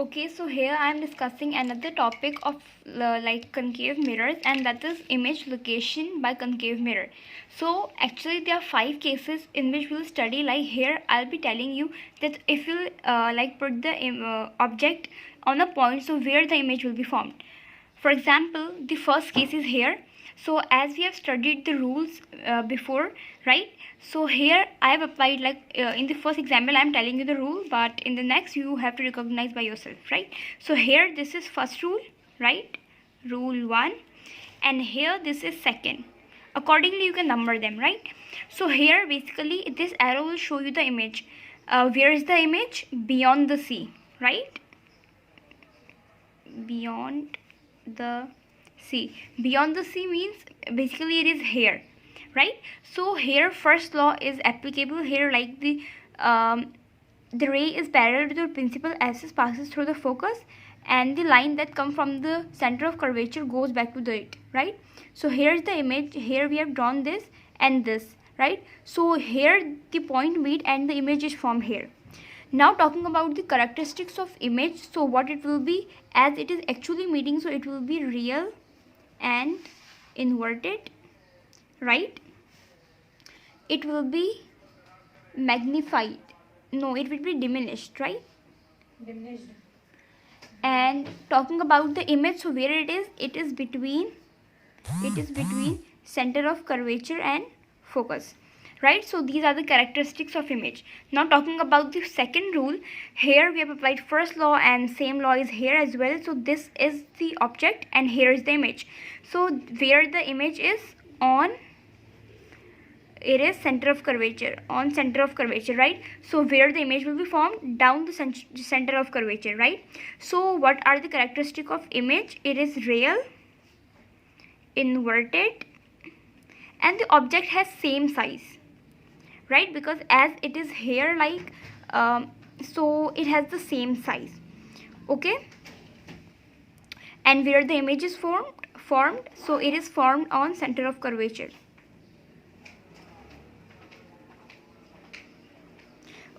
Okay, so here I am discussing another topic of like concave mirrors, and that is image location by concave mirror. So actually there are 5 cases in which we will study. Like here I'll be telling you that if you like put the object on a point, so where the image will be formed. For example, the first case is here. So as we have studied the rules before, right? So here I have applied, like in the first example I am telling you the rule, but in the next you have to recognize by yourself, right? So here this is first rule, right? Rule 1, and here this is second. Accordingly you can number them, right? So here basically this arrow will show you the image. Where is the image? Beyond the sea, right? Beyond the sea. Beyond the sea means basically it is here, right? So here first law is applicable here, like the ray is parallel to the principal axis, passes through the focus, and the line that comes from the center of curvature goes back to the it, right? So here is the image. Here we have drawn this and this, right? So here the point meet and the image is formed here. Now talking about the characteristics of image, so what it will be, as it is actually meeting, so it will be real and inverted, right? It will be magnified. No, it will be diminished, right? Diminished. And talking about the image, so where it is between center of curvature and focus, right? So these are the characteristics of image. Now talking about the second rule, here we have applied first law and same law is here as well. So this is the object and here is the image. So where the image is on, it is center of curvature, on center of curvature, right? So where the image will be formed, down the center of curvature, right? So what are the characteristics of image? It is real, inverted, and the object has same size, right? Because as it is here, like so it has the same size, okay? And where the image is formed, so it is formed on center of curvature.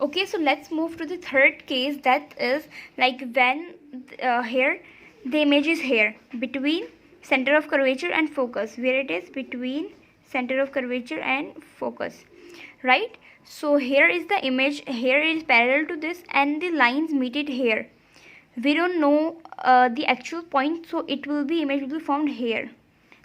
Okay, so let's move to the third case, that is like when here the image is here between center of curvature and focus, where it is between center of curvature and focus, right? So here is the image, here it is parallel to this and the lines meet it here. We don't know the actual point, so it will be, image will be formed here.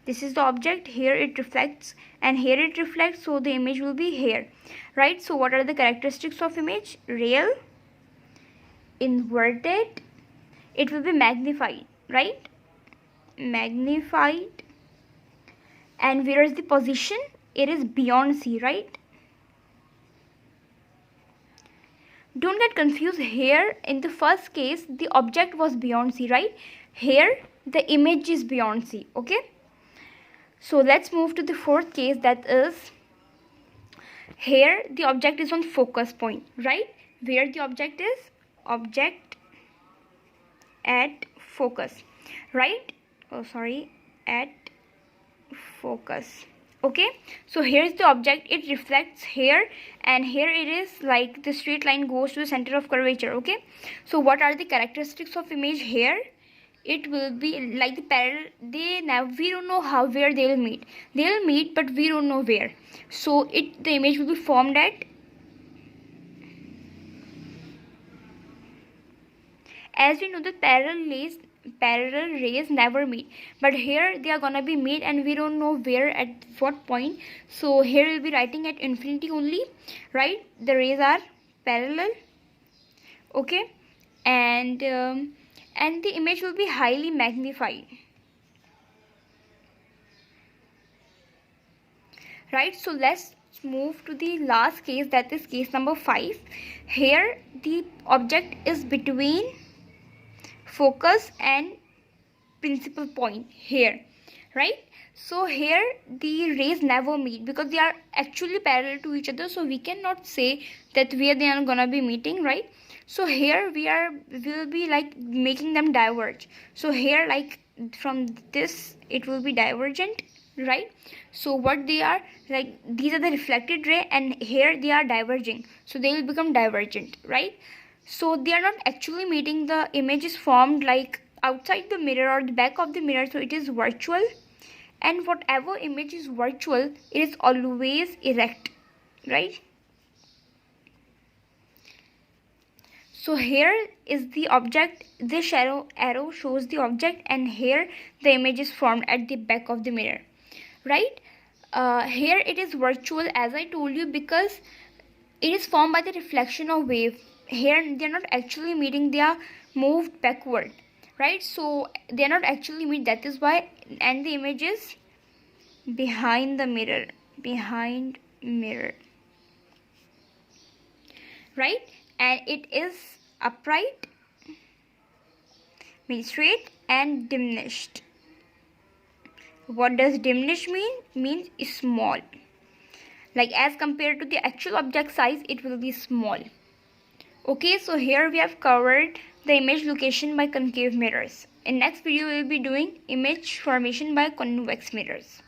This is the object, here it reflects and here it reflects, so the image will be here, right? So what are the characteristics of image? Real, inverted, it will be magnified, right? Magnified. And where is the position? It is beyond sea, right? Don't get confused. Here in the first case the object was beyond sea, right? Here the image is beyond sea, okay? So let's move to the fourth case, that is here the object is on focus point, right? Where the object is, object at focus, right? Oh sorry, at focus, okay? So here's the object, it reflects here and here it is like the straight line goes to the center of curvature, okay? So what are the characteristics of image here? It will be like the parallel, we don't know how, where they will meet, but we don't know where. So the image will be formed at, as we know that parallel rays never meet, but here they are gonna be meet and we don't know where, at what point. So here we'll be writing at infinity only, right? The rays are parallel, okay? And the image will be highly magnified, right? So let's move to the last case, that is case number 5. Here the object is between focus and principal point here, right? So here the rays never meet because they are actually parallel to each other, so we cannot say that where they are gonna be meeting, right? So here we'll be like making them diverge. So here, like from this it will be divergent, right? So what they are, like these are the reflected ray and here they are diverging, so they will become divergent, right? So they are not actually meeting. The image is formed like outside the mirror or the back of the mirror, so it is virtual. And whatever image is virtual, it is always erect, right? So here is the object, this arrow shows the object, and here the image is formed at the back of the mirror, right? Here it is virtual, as I told you, because it is formed by the reflection of wave. Here they are not actually meeting, they are moved backward, right? So they are not actually meet, that is why. And the image is behind the mirror, right? And it is upright, means straight, and diminished. What does diminished mean? Means small, like as compared to the actual object size, it will be small. Okay, so here we have covered the image location by concave mirrors. In next video we will be doing image formation by convex mirrors.